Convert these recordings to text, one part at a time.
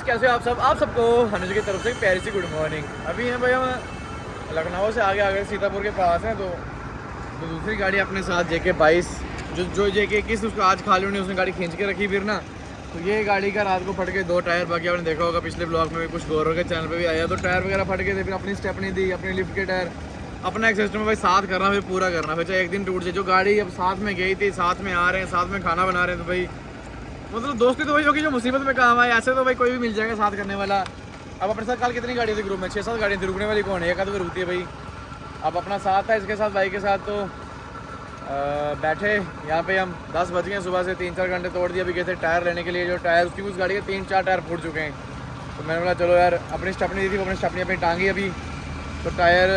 कैसे हो आप सबको हनुज की तरफ से प्यारी सी गुड मॉर्निंग। अभी हैं भाई हम लखनऊ से आगे सीतापुर के पास हैं, तो दूसरी गाड़ी अपने साथ JK22 जो JK21 उसको आज खाली होने उसने गाड़ी खींच के रखी। फिर ना तो ये गाड़ी का रात को फट के 2 टायर, बाकी आपने देखा होगा पिछले ब्लॉग में भी, कुछ गौरव के चैनल पे भी आया, तो टायर वगैरह फट गए थे। फिर अपनी स्टेपनी दी, अपनी लिफ्ट के टायर, अपना एक सिस्टम भाई साथ करना, फिर पूरा करना, फिर चाहे एक दिन टूट जाए। जो गाड़ी अब साथ में गई थी, साथ में आ रहे हैं, साथ में खाना बना रहे हैं, तो भाई मतलब दोस्ती तो वही होगी जो मुसीबत में काम आए। ऐसे तो भाई कोई भी मिल जाएगा साथ करने वाला। अब अपने साथ कल कितनी गाड़ी थी ग्रुप में, 6-7 गाड़ियाँ थी, रुकने वाली कौन है, एक आध रुकती है भाई। अब अपना साथ था इसके साथ, भाई के साथ, तो बैठे यहाँ पे हम 10 बज गए। सुबह से 3-4 घंटे तोड़ दिए। अभी गए थे टायर लेने के लिए, जो टायर उसकी उस गाड़ी के 3-4 टायर फूट चुके हैं। तो मैंने बोला चलो यार, अपनी स्टपनी दी थी, अपनी स्टपनी अपनी टांगी अभी, तो टायर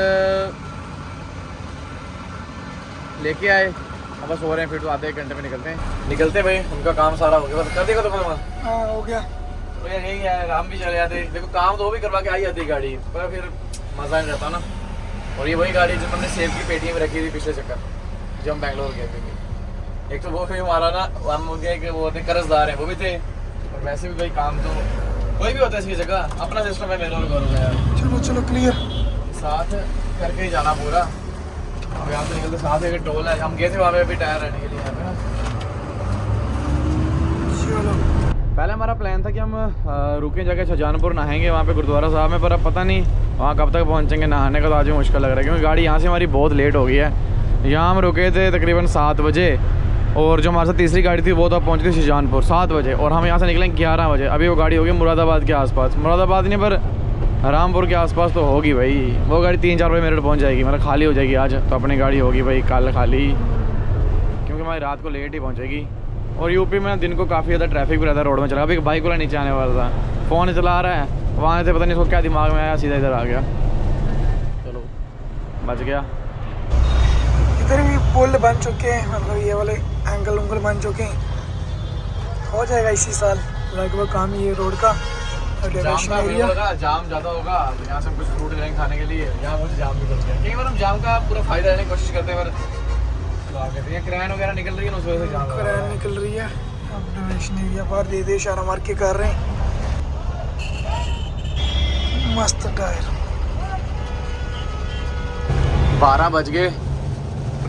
लेके आए। अब बस हो रहे हैं, फिर तो आधे 1 घंटे में निकलते भाई, उनका काम सारा हो गया। बस कर देगा तो हाँ हो गया। तो यार यही है, हम भी चले जाते। देखो काम तो वो भी करवा के आई जाती गाड़ी, पर फिर मज़ा नहीं रहता ना। और ये वही गाड़ी जो हमने सेब की पेटी में रखी थी पिछले चक्कर जब हम बैंगलोर गए थे। एक तो वो फिर हमारा ना, हम हो गया कि वो होते कर्जदार हैं, वो भी थे, और वैसे भी भाई काम तो कोई भी होता है इसकी जगह, अपना सिस्टम है, मेरा करूँगा यार। चलो क्लियर, साथ करके ही जाना पूरा। अब यहाँ से निकलते साथ एक टोल है, हम गए थे वहाँ पे अभी टायर रहने के लिए यहाँ पे ना। चलो पहले हमारा प्लान था कि हम रुके जाके शाहजहानपुर नहाएंगे वहाँ पे गुरुद्वारा साहब में, पर अब पता नहीं वहाँ कब तक पहुँचेंगे। नहाने का तो आज भी मुश्किल लग रहा है, क्योंकि गाड़ी यहाँ से हमारी बहुत लेट हो गई है। यहाँ हम रुके थे तकरीबन 7 बजे, और जो हमारे साथ तीसरी गाड़ी थी वो तो पहुँची थी शाहजहानपुर 7 बजे, और हम यहाँ से निकलें 11 बजे। अभी वो गाड़ी होगी मुरादाबाद के आसपास, मुरादाबाद नहीं पर रामपुर के आसपास तो होगी भाई। वो गाड़ी 3-4 बजे मेरठ पहुँच जाएगी, मतलब खाली हो जाएगी आज। तो अपनी गाड़ी होगी भाई कल खाली, क्योंकि हमारी रात को लेट ही पहुँचेगी। और यूपी में दिन को काफ़ी ज़्यादा ट्रैफिक भी रहता है रोड में। चला अभी बाइक वाला नीचे आने वाला था, फ़ोन चला रहा है, वहाँ से पता नहीं उसको क्या दिमाग में आया, सीधा इधर आ गया। चलो बच गया। इधर भी पुल बन चुके हैं, मतलब ये वाले एंगल उंगल बन चुके हैं। हो जाएगा इसी साल लगभग काम ही ये रोड का। जाम ज़्यादा होगा, यहाँ से कुछ फ्रूट लेंगे खाने के लिए, यहाँ मुझे जाम भी करते हैं। कई बार हम जाम का पूरा फ़ायदा लेने की कोशिश करते हैं, पर क्रैन वगैरह निकल रही है ना, उस वजह से जाम क्रैन निकल रही है। अब डोनेशन एरिया बाहर दे इशारा मार के कर रहे हैं। मस्त टायर। 12 बज गए,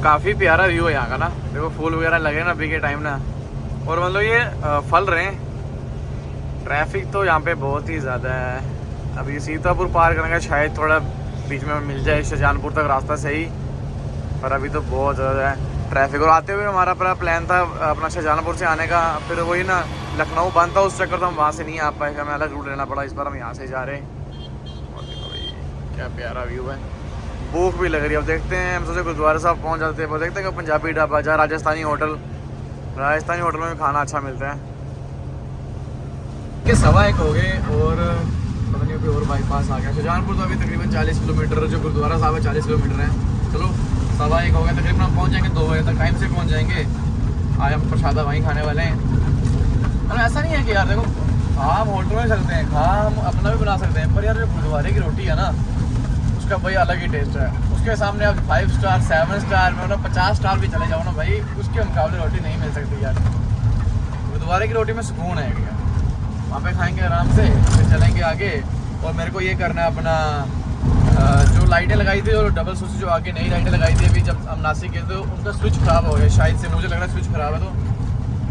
काफ़ी प्यारा व्यू है यहाँ का ना। देखो फूल वगैरह लगे ना अभी के टाइम ना, और मतलब ये फल रहे हैं। ट्रैफिक तो यहाँ पे बहुत ही ज़्यादा है। अभी सीतापुर पार करने का शायद थोड़ा बीच में मिल जाए शाहजहानपुर तक रास्ता सही, पर अभी तो बहुत ज़्यादा है ट्रैफिक। और आते हुए हमारा पूरा प्लान था अपना शाहजहानपुर से आने का, फिर वही ना लखनऊ बंद था, उस चक्कर तो हम वहाँ से नहीं आ पाए, हमें अलग रूट लेना पड़ा। इस बार हम यहाँ से जा रहे हैं। और देखो भाई क्या प्यारा व्यू है। भूख भी लग रही है, अब देखते हैं। हम सोचे गुरुद्वारा साहब पहुँच जाते हैं, पर देखते हैं कि पंजाबी ढाबा जहाँ राजस्थानी होटल में भी खाना अच्छा मिलता है। के 1:15 हो गए, और पता नहीं कोई और बाईपास आ गया। शाहजहानपुर तो अभी तकरीबन 40 किलोमीटर, जो गुरुद्वारा साहब है 40 किलोमीटर है। चलो 1:15 हो गया, तकरीबन हम पहुँच जाएंगे 2 बजे तक, टाइम से पहुँच जाएंगे। आज हम प्रसादा वहीं खाने वाले हैं। और ऐसा नहीं है कि यार देखो हम होटल में चलते हैं, हम अपना भी बना सकते हैं, पर यार जो गुरुद्वारे की रोटी है ना, उसका भाई अलग ही टेस्ट है। उसके सामने आप 5 स्टार 7 स्टार में मतलब 50 स्टार भी चले जाओ ना भाई, उसके मुकाबले रोटी नहीं मिल सकती यार। गुरुद्वारे की रोटी में सुकून है यार। वहाँ पे खाएंगे आराम से, फिर चलेंगे आगे। और मेरे को ये करना है अपना, जो लाइटें लगाई थी और डबल स्विच जो आगे नई लाइटें लगाई थी अभी जब हम नासिक गए, तो उनका स्विच ख़राब हो गया शायद से, मुझे लग रहा है स्विच ख़राब है। तो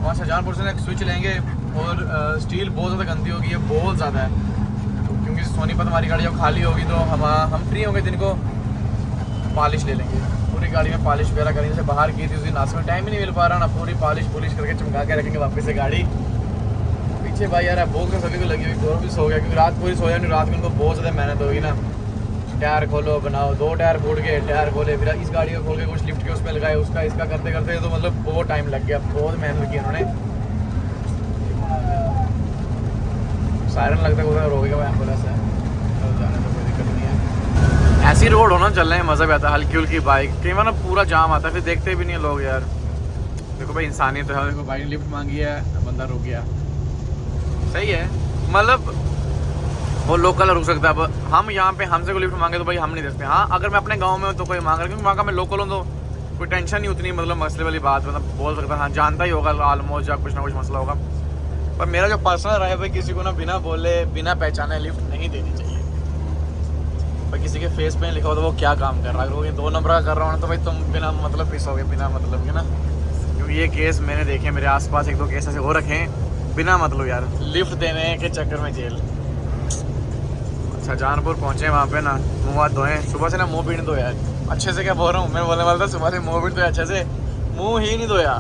वहाँ शाहजहानपुर से एक स्विच लेंगे। और स्टील बहुत ज़्यादा गंदी होगी, ये बहुत ज़्यादा है, क्योंकि सोनीपत हमारी गाड़ी जब खाली होगी तो हम फ्री होंगे दिन को, पॉलिश ले लेंगे पूरी गाड़ी में, पॉलिश वगैरह करेंगे। जैसे बाहर की थी उस दिन नासिक में टाइम ही नहीं मिल पा रहा ना, पूरी पॉलिश करके चमका के रखेंगे वापस से गाड़ी। पीछे भाई यार भूख तो सभी को लगी हुई, गौरव भी सो गया, क्योंकि रात पूरी सोया नहीं। रात में उनको बहुत ज़्यादा मेहनत होगी ना, टायर खोलो बनाओ, 2 टायर फूट गए, टायर खोले, फिर इस गाड़ी को खोल के कुछ लिफ्ट के उसमें लगाए, उसका इसका करते करते तो मतलब बहुत टाइम लग गया, बहुत मेहनत की उन्होंने। सायरन लगता है उधर रोकेगा भाई एम्बुलेंस है, जाने तो कोई दिक्कत नहीं है। ऐसी रोड होना चलने में मज़ा भी आता है, हल्की हल्की बाइक। कई बार ना पूरा जाम आता है, फिर देखते भी नहीं लोग यार। देखो भाई इंसानियत है, देखो भाई ने लिफ्ट मांगी है, बंदा रुक गया, सही है। मतलब वो लोकल रुक सकता है। अब हम यहाँ पे हमसे कोई लिफ्ट मांगे तो भाई हम नहीं दे सकते। हाँ अगर मैं अपने गांव में हूँ तो कोई मांग रहा है, क्योंकि वहाँ का मैं लोकल हूँ तो कोई टेंशन नहीं उतनी, मतलब मसले वाली बात, मतलब बोल सकता हाँ जानता ही होगा ऑलमोस्ट, या कुछ ना कुछ मसला होगा। पर मेरा जो पर्सनल राय है भाई, किसी को ना बिना बोले बिना पहचाने लिफ्ट नहीं देनी चाहिए। पर किसी के फेस पे लिखा हो तो वो क्या काम कर रहा है, अगर वो 2 नंबर का कर रहा हो तो भाई तुम बिना मतलब पिसोगे, बिना मतलब के ना। क्योंकि ये केस मैंने देखे, मेरे आसपास 1-2 केस ऐसे हो रखे हैं बिना मतलब यार, लिफ्ट देने के चक्कर में जेल। अच्छा जानपुर पहुँचे, वहाँ पे ना मुँह हाथ धोएं, सुबह से ना मुँह भी नहीं धोया अच्छे से। क्या बोल रहा हूँ मैं, बोलने वाला था सुबह से मुँह भी धोया अच्छे से, मुँह ही नहीं धोया।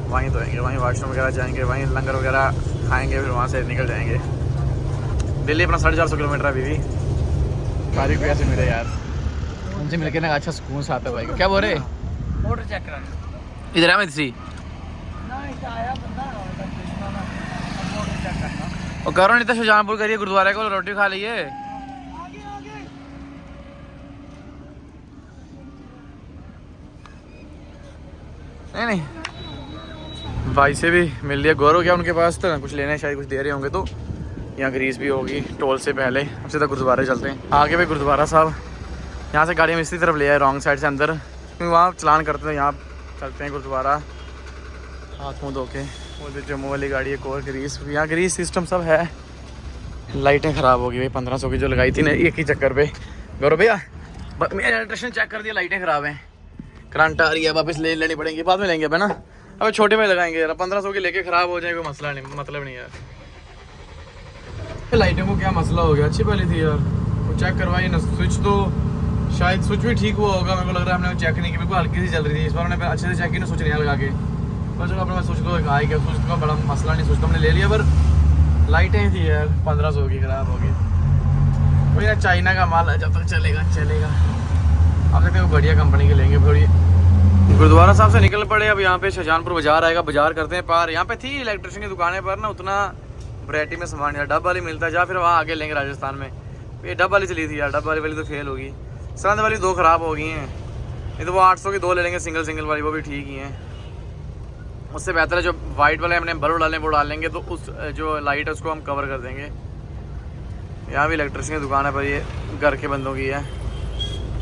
वहीं धोएंगे, वहीं वॉशरूम वगैरह जाएंगे, वहीं लंगर वगैरह खाएंगे, फिर वहाँ से निकल जाएंगे। दिल्ली अपना 450 किलोमीटर अभी भी। तारीख भी ऐसे मिले यार, उनसे मिलके ना अच्छा सुकून से आता है भाई। क्या बोल रहे? मोटर चेक कराना इधर है मैं सी ना, इधर आया बंदा मोटर चेक करना। और करो नहीं तो शाहजहांपुर करिए, गुरुद्वारे को रोटी खा लीजिए। आगे आगे नहीं भाई से भी मिल लिया। गौरव क्या उनके पास था कुछ लेने, शायद कुछ दे रहे होंगे। तो यहाँ ग्रीस भी होगी टोल से पहले। अब सीधा गुरुद्वारे चलते हैं। आगे भी गुरुद्वारा साहब, यहाँ से गाड़ी में इसी तरफ ले आए रॉन्ग साइड से अंदर, क्योंकि वहाँ चलान करते हैं। यहाँ चलते हैं गुरुद्वारा हाथ मुँह धो के। वो जम्मू वाली गाड़ी एक और ग्रीस, यहाँ ग्रीस सिस्टम सब है। लाइटें ख़राब होगी भाई 1500 की जो लगाई थी ना एक ही चक्कर पे। गौरव भैया मेरा इलेक्ट्रिशियन चेक कर दिया, लाइटें ख़राब हैं, करंट आ रही है, वापस लेनी पड़ेंगी, बाद में लेंगे अब है ना। अब छोटे में लगाएंगे यार, 1500 की लेके ख़राब हो जाए कोई मसला नहीं, मतलब नहीं यार। लाइटों को क्या मसला हो गया, अच्छी पहले थी यार, वो चेक करवाई ना। स्विच तो शायद स्विच भी ठीक हुआ होगा, मेरे को लग रहा है हमने चेक नहीं की, बिल्कुल हल्की सी चल रही थी। इस बार हमने अच्छे से चेक की ना, स्विच नहीं लगा के। पर चलो अपने स्विच तो आ ही गया, स्विच का बड़ा मसला नहीं, स्विच तो हमने ले लिया। पर लाइटें थी यार 1500 की, ख़राब हो गई। वही ना चाइना का माल है, जब तक चलेगा चलेगा। अब देखते हैं बढ़िया कंपनी के लेंगे। थोड़ी गुरुद्वारा साहब से निकल पड़े। अब यहाँ पे शाहजहांपुर बाजार आएगा, बाजार करते हैं पार। यहाँ पे थी इलेक्ट्रिशियन की दुकानें पर ना उतना वैरायटी में सामान यार, डब वाली मिलता है, या फिर वहाँ आगे लेंगे राजस्थान में। ये डब वाली चली थी यार, डब वाली तो फेल होगी। सरंद वाली 2 ख़राब हो गई हैं, नहीं तो वो 800 की 2 ले लेंगे सिंगल वाली, वो भी ठीक ही हैं। उससे बेहतर है जो वाइट वाले हमने बल्ब डालें वो डाल लेंगे, तो उस जो लाइट है उसको हम कवर कर देंगे। यहाँ भी इलेक्ट्रिशियन की दुकान है, पर ये घर के बंदों की है,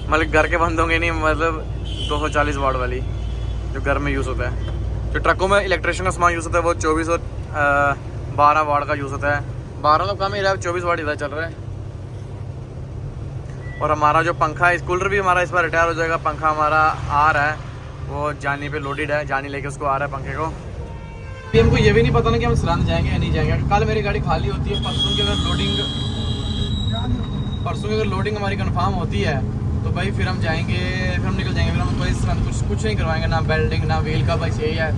मतलब घर के बंदों की नहीं, मतलब 240 वाट वाली जो घर में यूज़ होता है। जो ट्रकों में इलेक्ट्रिशियन का सामान यूज़ होता है वो 24 और 12 वाट का यूज़ होता है। 12 तो कम ही रहा है, 24 वाट इधर चल रहा है। और हमारा जो पंखा है, कूलर भी हमारा इस बार रिटायर हो जाएगा। पंखा हमारा आ रहा है, वो जानी पे लोडेड है, जानी लेके उसको आ रहा है पंखे को। हमको ये भी नहीं पता ना कि हम सरंद जाएंगे या नहीं जाएंगे। कल मेरी गाड़ी खाली होती है, परसों की अगर लोडिंग हमारी कंफर्म होती है तो भाई फिर हम जाएंगे, फिर हम निकल जाएंगे। फिर हम कोई सरंद कुछ नहीं करवाएंगे, ना बेल्डिंग ना व्हील का। बस यही है,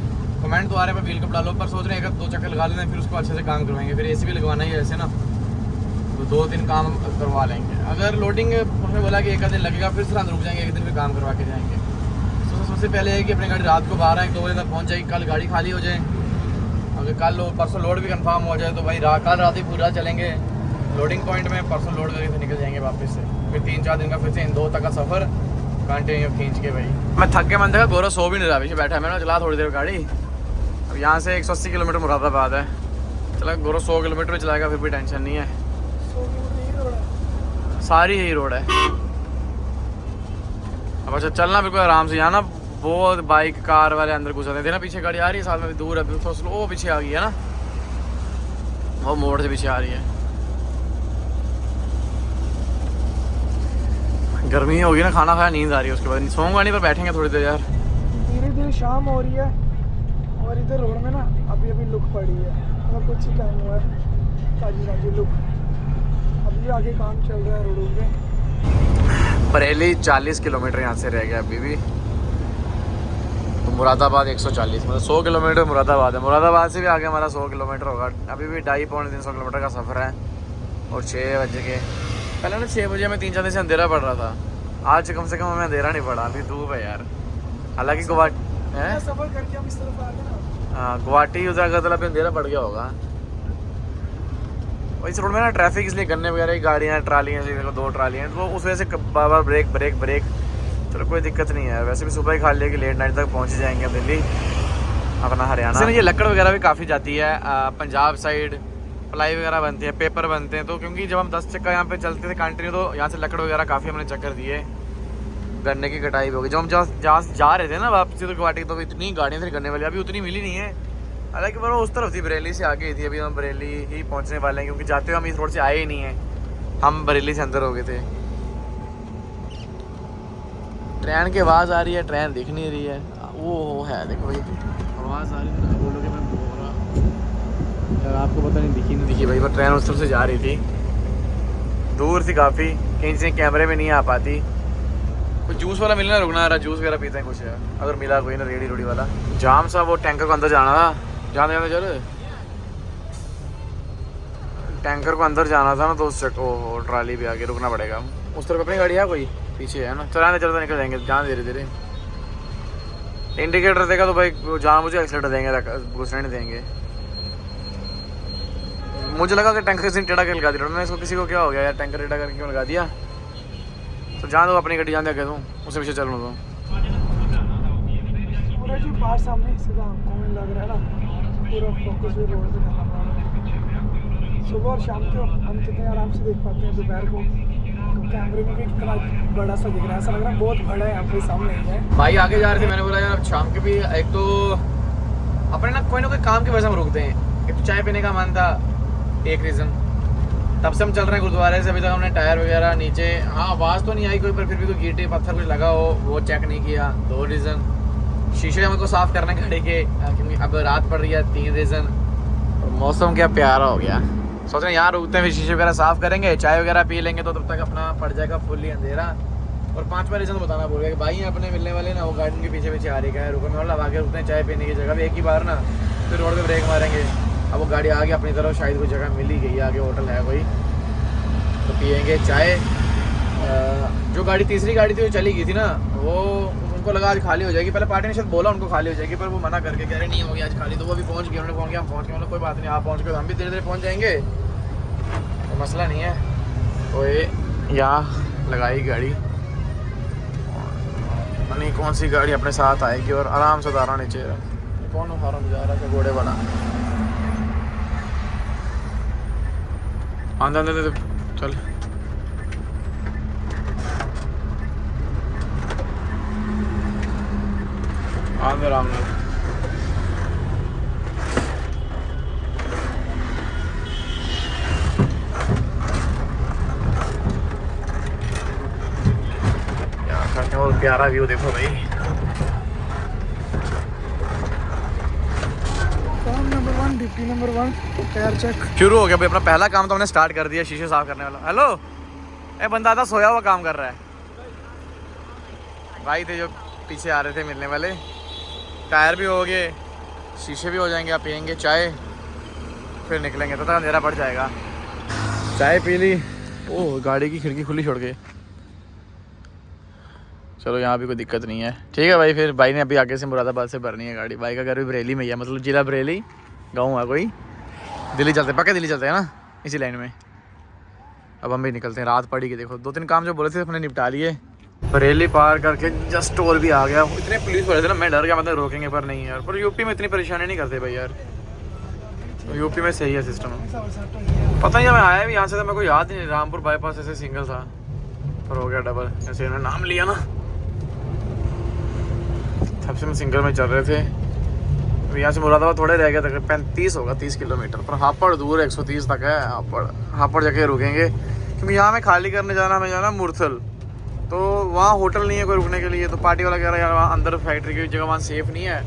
कमेंट तो आ रहे हैं व्हील कप डालो, पर सोच रहे हैं एक 2 चक्कर लगा लेते हैं, फिर उसको अच्छे से काम करवाएंगे। फिर AC भी लगवाना ही है ऐसे ना, तो 2-3 काम करवा लेंगे। अगर लोडिंग उसने बोला कि 1 दिन लगेगा, फिर सरंद रुक जाएंगे, 1 दिन फिर काम करवा के जाएंगे। तो सबसे पहले है कि अपनी गाड़ी रात को 12-1-2 बजे तक पहुँच जाएगी, कल गाड़ी खाली हो जाए। अगर कल परसों लोड भी कंफर्म हो जाए तो भाई कल रात ही पूरा चलेंगे लोडिंग पॉइंट में, परसों लोड करके निकल जाएंगे वापस से। फिर 3-4 दिन का फिर से इंदौर तक का सफ़र कंटिन्यू खींच के भाई। मैं थक के मन देखा, गौरव सो भी नहीं रहा, पीछे बैठा है। मैंने चला थोड़ी देर गाड़ी। अब यहाँ से 180 किलोमीटर मुरादाबाद है, चला गौरव 100 किलोमीटर चलाएगा, फिर भी टेंशन नहीं है, सारी यही रोड है। अब अच्छा चलना बिल्कुल आराम से। यहाँ ना बहुत बाइक कार वाले अंदर घुस जाते थे ना, पीछे गाड़ी आ रही है साथ में, दूर है थोड़ा स्लो, पीछे आ गई है ना, वो मोड़ से पीछे आ रही है। गर्मी होगी ना, खाना खाया, नींद आ रही है, उसके बाद सोऊंगा नहीं, पर बैठेंगे थोड़ी देर यार। धीरे धीरे शाम हो रही है और इधर रोड में ना अभी लुक पड़ी है, मतलब कुछ ही टाइम हुआ है, ताजी लुक। अभी आगे काम चल रहा है रोडों पे। बरेली 40 किलोमीटर यहाँ से रह गया अभी भी। तो मुरादाबाद 140, मतलब 100 किलोमीटर मुरादाबाद है। मुरादाबाद से भी आगे हमारा 100 किलोमीटर होगा। अभी भी 250-300 किलोमीटर का सफ़र है। और 6 बजे के पहले ना 6 बजे में 3-4 दिन से अंधेरा पड़ रहा था, आज कम से कम हमें अंधेरा नहीं पड़ा, अभी धूप है यार। हालांकि गुवाहाटी है, सफर करके हम इस तरफ आ गए ना। हाँ गुवाहाटी उधर अगरतला पे अंधेरा पड़ गया होगा। और इस रोड में ना ट्रैफिक इसलिए गन्ने वगैरह की गाड़ियाँ ट्रालियाँ, 2 ट्रालियाँ, तो उस वजह से बार बार ब्रेक। चलो कोई दिक्कत नहीं है, वैसे भी सुबह ही खा लिया कि लेट नाइट तक पहुँच जाएंगे हम दिल्ली अपना हरियाणा। ये लकड़ वगैरह भी काफ़ी जाती है पंजाब साइड, प्लाई वगैरह बनती है, पेपर बनते हैं। तो क्योंकि जब हम 10 चक्का यहाँ पे चलते थे कंटिन्यू, तो यहाँ से लकड़ वगैरह काफ़ी हमने चक्कर दिए, गन्ने की कटाई भी होगी। जब हम जहाँ जा रहे थे ना वापसी तो गुवाहाटी, तो इतनी गाड़ियाँ थी गन्ने वाली, अभी उतनी मिली नहीं है। हालांकि वो उस तरफ थी, बरेली से आगे थी। अभी हम बरेली ही पहुंचने वाले हैं क्योंकि जाते हुए हम इस रोड से आए ही नहीं हैं, हम बरेली से अंदर हो गए थे। ट्रेन की आवाज़ आ रही है, ट्रेन दिख नहीं रही है। वो है देखो भाई, आवाज़ आ रही है, बोलोगे मैं बोल रहा यार, आपको पता नहीं दिखी नहीं दिखी भाई, पर ट्रेन उस तरफ से जा रही थी, दूर थी काफ़ी, कहीं से कैमरे में नहीं आ पाती। कोई जूस वाला मिलना, रुकना आ रहा, जूस वगैरह पीते हैं कुछ यार, अगर मिला कोई ना रेडी रोडी वाला। जाम सा वो टैंकर को अंदर जाना था, जाने जाने चल टैंकर को अंदर जाना था ना, तो उससे ट्राली भी आगे रुकना पड़ेगा। उस तरफ अपनी गाड़ी है कोई पीछे है ना, चलाने चलते निकल जाएंगे, जान धीरे धीरे। इंडिकेटर देगा तो भाई जान मुझे एक्सीलेटर देंगे, घुसने नहीं देंगे। मुझे लगा कि टैंकर किसी ने टेढ़ा करके लगा दिया, मैं इसको किसी को क्या हो गया यार, टैंकर टेढ़ा करके क्यों लगा दिया। तो जान दो अपनी गाड़ी, जान दे दूँ उसे पीछे चलूँ तो पूरा जो बाहर सामने सीधा आंखों में लग रहा है ना, पूरा फोकस भी रोड पे करना पड़ रहा है। सुबह और शाम को हम कितने आराम से देख पाते हैं, दोपहर को तो कैमरे में भी कितना बड़ा सा दिख रहा है, ऐसा लग रहा है बहुत बड़ा है, यहाँ पे सामने ही है। भाई आगे जा रहे थे, मैंने बोला यार शाम के भी एक तो अपने ना कोई काम की वजह से हम रुकते हैं। एक तो चाय पीने का मन था, एक रीज़न, तब से हम चल रहे हैं गुरुद्वारे से अभी तक। हमने टायर वगैरह नीचे, हाँ आवाज़ तो नहीं आई कोई, पर फिर भी कोई गिट्टी पत्थर कुछ लगा हो वो चेक नहीं किया, 2 रीज़न। शीशे हमको साफ़ करने गाड़ी के क्योंकि अब रात पड़ रही है, 3 रीज़न। और मौसम क्या प्यारा हो गया, सोच रहे हैं यहाँ रुकते हैं, फिर शीशे वगैरह साफ़ करेंगे, चाय वगैरह पी लेंगे, तो तब तक अपना पड़ जाएगा फुल्ली अंधेरा। और 5वां रीज़न तो बताना भूल गया कि भाई अपने मिलने वाले ना वो गार्डन के पीछे पीछे आ रही है, रुको मैं लगा के रुकते हैं चाय पीने की जगह भी, एक ही बार ना फिर रोड पे ब्रेक मारेंगे। अब वो गाड़ी आगे अपनी तरफ शायद कोई जगह मिल ही गई है, आगे होटल है कोई, तो पियेंगे चाय। जो गाड़ी तीसरी गाड़ी थी वो चली गई थी ना, वो उनको लगा आज खाली हो जाएगी, पहले पार्टी ने शायद बोला उनको खाली हो जाएगी, पर वो मना करके कह रहे नहीं होगी आज खाली, तो वो भी पहुंच गए। उन्होंने फोन किया, हम पहुंच गए, उन्होंने कोई बात नहीं आप पहुंच गए, हम भी धीरे धीरे पहुंच जाएंगे, तो मसला नहीं है। तो ये यहाँ लगाई गाड़ी, नहीं कौन सी गाड़ी अपने साथ आएगी और आराम से उतारा नीचे। कौन हॉर्न बजा रहा है, घोड़े वाला। अंदर चल, आराम आराम। और प्यारा व्यू देखो भाई, काम number 1, duty number 1, tyre check शुरू हो गया भाई। अपना पहला काम तो हमने स्टार्ट कर दिया, शीशे साफ करने वाला। हेलो, ए बंदा था सोया हुआ काम कर रहा है। भाई थे जो पीछे आ रहे थे मिलने वाले, टायर भी हो गए, शीशे भी हो जाएंगे, आप पियेंगे चाय फिर निकलेंगे, तो अंधेरा पड़ जाएगा। चाय पी ली, ओह गाड़ी की खिड़की खुली छोड़ के, चलो यहाँ भी कोई दिक्कत नहीं है, ठीक है भाई। फिर भाई ने अभी आगे से मुरादाबाद से भरनी है गाड़ी, भाई का घर भी बरेली में ही है, मतलब जिला बरेली गाँव है कोई। दिल्ली चलते, पक्के दिल्ली चलते हैं ना इसी लाइन में। अब हम भी निकलते हैं, रात पड़ी कि देखो 2-3 काम जो बोले थे अपने निपटा लिए। बरेली पार करके जस्ट टोल भी आ गया। इतने पुलिस वाले थे ना, मैं डर गया, मतलब रोकेंगे पर नहीं यार। पर यूपी में इतनी परेशानी नहीं करते भाई यार, यूपी में सही है सिस्टम। पता नहीं मैं आया भी यहाँ से, तो मेरे को याद ही नहीं, रामपुर बाईपास ऐसे सिंगल था पर हो गया डबल, जैसे इन्होंने नाम लिया ना, तब से हम सिंगल में चल रहे थे। यहाँ से मुरादाबाद थोड़े रह गया, तक 35 होगा, 30 किलोमीटर, पर हापड़ दूर है, 130 तक है। हापड़ जगह रुकेंगे क्योंकि यहाँ में खाली करने जाना, हमें जाना मुरथल, तो वहाँ होटल नहीं है कोई रुकने के लिए, तो पार्टी वाला कह रहा है यार वहाँ अंदर फैक्ट्री की जगह वहाँ सेफ़ नहीं है,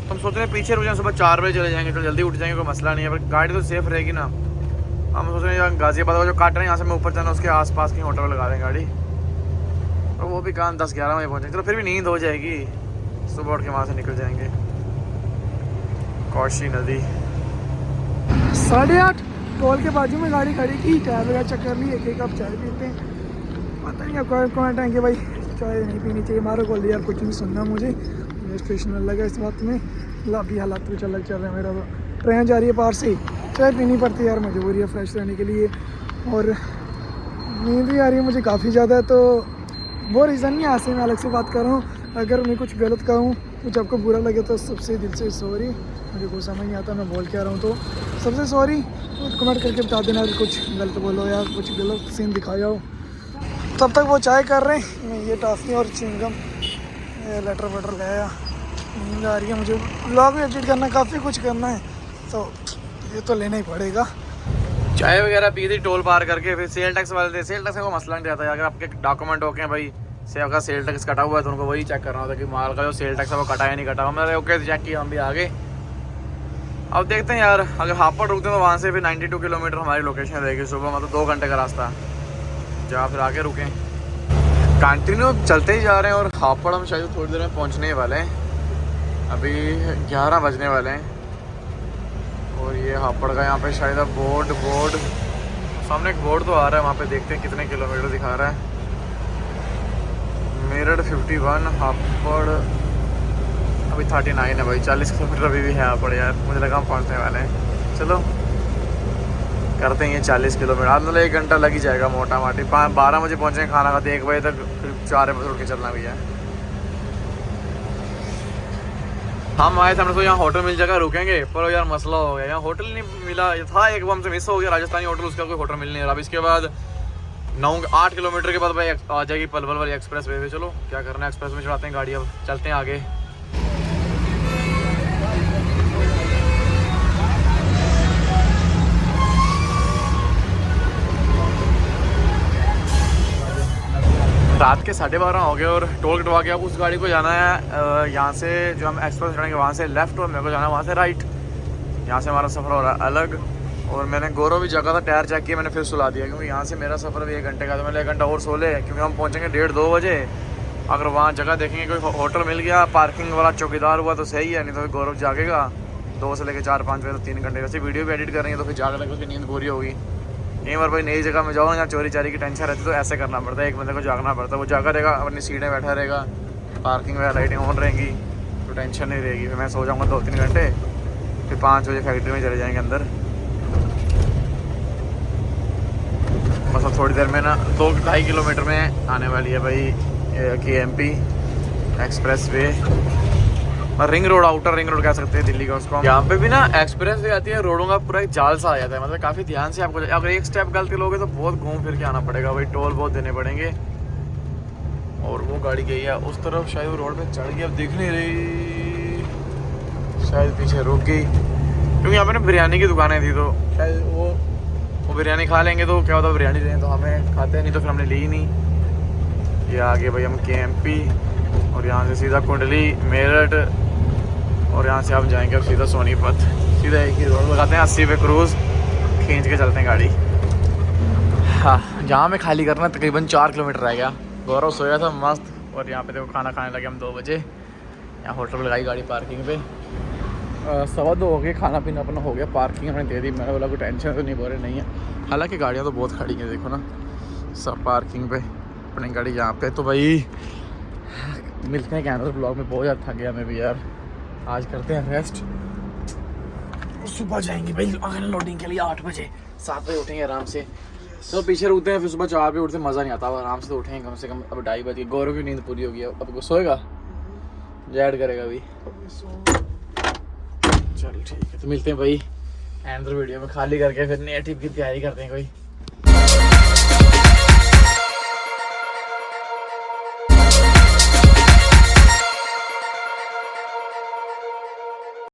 तो हम सोच रहे हैं पीछे रुक जाएं, सुबह 4 बजे चले जाएंगे, तो जल्दी उठ जाएंगे, कोई मसला नहीं है, पर गाड़ी तो सेफ़ रहेगी ना। हम सोच रहे हैं गाज़ियाबाद का जो काट रहे हैं यहाँ से मैं ऊपर जाना, उसके आसपास की होटल में लगा दें गाड़ी, और वो भी काम 10-11 बजे पहुँचेंगे, चलो फिर भी नींद हो जाएगी, सुबह उठ के वहाँ से निकल जाएंगे। कौशी नदी 8:30 टोल के बाजू में गाड़ी खड़ी की, टायर वगैरह चेक कर ली, एक कप चाय पीते हैं। पता नहीं अब कौन टाइम भाई चाय नहीं पीनी चाहिए, मारो कॉल यार, कुछ नहीं सुनना मुझे स्टेशन अलग है इस बात में। अभी हालात कुछ अलग चल रहे हैं, मेरा तो ट्रेन जा रही है पार से, चाय पीनी पड़ती है यार, मजबूरी है फ्रेश रहने के लिए, और नींद भी आ रही है मुझे काफ़ी ज़्यादा, तो वो रीज़न नहीं, यहाँ से मैं अलग से बात कर रहा हूँ। अगर मैं कुछ गलत कहूँ, कुछ आपको बुरा लगे तो सबसे दिल से सॉरी, मुझे कुछ समझ नहीं आता मैं बोल क्या रहा हूँ, तो सबसे सॉरी। कमेंट करके बता देना अगर कुछ गलत बोलो या कुछ गलत सीन दिखाया हो। तब तक वो चाय कर रहे हैं, मैं ये टॉफ़ी और चिंगम लेटर वेटर लाया। नींद आ रही है मुझे, व्लॉग भी एडिट करना, काफ़ी कुछ करना है, तो ये तो लेना ही पड़ेगा। चाय वगैरह पी थी टोल पार करके, फिर सेल टैक्स वाले थे। सेल टैक्स का मसला नहीं रहता है, अगर आपके डॉक्यूमेंट हो गए भाई से अगर सेल टैक्स कटा हुआ है तो उनको वही चेक करना होता है कि माल का जो सेल टैक्स है वो कटा या नहीं कटा। हमने ओके चेक किया, हम भी आ गए। अब देखते हैं यार, अगर हापड़ रुकते हैं तो वहाँ से फिर 92 किलोमीटर हमारी लोकेशन रहेगी सुबह, मतलब 2 घंटे का रास्ता, जहाँ फिर आगे रुकें। कंटिन्यू चलते ही जा रहे हैं और हापड़ हम शायद थोड़ी देर में पहुँचने वाले हैं। अभी 11 बजने वाले हैं और ये हापड़ का यहाँ पे शायद अब बोर्ड सामने एक बोर्ड तो आ रहा है, वहाँ पे देखते हैं कितने किलोमीटर दिखा रहा है। मेरठ 51, हापड़ अभी 39 है भाई, 40 किलोमीटर अभी भी है हापड़ यार। मुझे लगा हम पहुँचने वाले हैं, चलो करते हैं ये 40 किलोमीटर। आज मतलब 1 घंटा लग ही जाएगा मोटा माटी। 12 बजे पहुँचेंगे, खाना खाते 1 बजे तक, फिर 4 बजे उठ के चलना भी है। हम आए थे, हमने तो यहाँ होटल मिल जाएगा रुकेंगे, पर यार मसला हो गया, यहाँ होटल नहीं मिला। ये था एक हमसे मिस हो गया राजस्थानी होटल, उसका कोई होटल मिल नहीं रहा। अब इसके बाद 8 किलोमीटर के बाद भाई आ जाएगी पलवल वाली एक्सप्रेस वे पे। चलो क्या करना है, एक्सप्रेस में चढ़ाते हैं गाड़ी, अब चलते हैं आगे। रात के 12:30 हो गए और टोल कटवा के अब उस गाड़ी को जाना है यहाँ से, जो हम एक्सप्रेस चढ़ेंगे वहाँ से लेफ्ट, और मेरे को जाना है वहाँ से राइट। यहाँ से हमारा सफ़र हो रहा है अलग। और मैंने गौरव भी जगह था, टायर चेक किया, मैंने फिर सुला दिया, क्योंकि यहाँ से मेरा सफ़र भी 1 घंटे का, तो मैंने 1 घंटा और सो ले, क्योंकि हम पहुँचेंगे 1:30-2 बजे। अगर वहाँ जगह देखेंगे कोई होटल मिल गया, पार्किंग वाला चौकीदार हुआ तो सही है, नहीं तो फिर गौरव जागेगा 2 से लेकर 4-5 बजे, तो 3 घंटे। वैसे वीडियो भी एडिट करेंगे तो फिर जाग लगे, उसकी नींद पूरी होगी। कई बार भाई नई जगह में जाओ, यहाँ चोरी चारी की टेंशन रहती है, तो ऐसे करना पड़ता है, एक बंदे को जागना पड़ता है। वो जागा रहेगा, अपनी सीट में बैठा रहेगा, पार्किंग वगैरह लाइटिंग ऑन रहेंगी, तो टेंशन नहीं रहेगी। फिर मैं सो जाऊँगा 2-3 घंटे, फिर 5 बजे फैक्ट्री में चले जाएंगे अंदर। बस अब थोड़ी देर में ना 2-2.5 किलोमीटर में आने वाली है भाई KMP express way, ring road, outer ring road कह सकते हैं दिल्ली का उसको। यहाँ पे भी ना एक्सप्रेस वे आती है, रोडों का पूरा एक जाल सा आ जाता है, मतलब काफ़ी ध्यान से आपको, अगर एक स्टेप गलती लोगे तो बहुत घूम फिर के आना पड़ेगा भाई, टोल बहुत देने पड़ेंगे। और वो गाड़ी गई है उस तरफ, शायद वो रोड पे चढ़ गई, अब दिख नहीं रही, शायद पीछे रुक गई, क्योंकि यहाँ पे ना बिरयानी की दुकानें थी, तो शायद वो बिरयानी खा लेंगे तो क्या होता है, बिरयानी लें तो हमें खाते हैं, नहीं तो फिर हमने ली ही नहीं। ये आगे भाई हम KMP, और यहाँ से सीधा कुंडली मेरठ, और यहाँ से हम जाएंगे अब सीधा सोनीपत। सीधा एक ही रोड लगाते हैं, 80 पे क्रूज़ खींच के चलते हैं गाड़ी। हाँ, जहाँ में खाली करना तकरीबन 4 किलोमीटर रह गया। गौरव सोया था मस्त, और यहाँ पे देखो खाना खाने लगे हम 2 बजे। यहाँ होटल पर लगाई गाड़ी पार्किंग पे, 2:15 हो गए, खाना पीना अपना हो गया, पार्किंग हमने दे दी। मैंने बोला कोई टेंशन तो नहीं, बोले नहीं है, हालांकि गाड़ियाँ तो बहुत खड़ी हैं, देखो ना सब पार्किंग पे, अपनी गाड़ी यहाँ पे। तो भाई मिलते हैं कैमरा ब्लॉग में, बहुत ज़्यादा थक गया मैं भी यार, आज करते हैं रेस्ट, सुबह जाएंगे भाई अनलोडिंग के लिए 8 बजे, 7 बजे उठेंगे आराम से। तो पीछे रुकते हैं, फिर सुबह 4 बजे उठते, मज़ा नहीं आता, आराम से तो उठेंगे कम से कम। अब 2:30 बजे, गौरव की नींद पूरी होगी, अब सोएगा, जैड करेगा अभी। चल ठीक है, तो मिलते हैं भाई एंड वीडियो में, खाली करके फिर नए ट्रिप की तैयारी करते हैं कोई।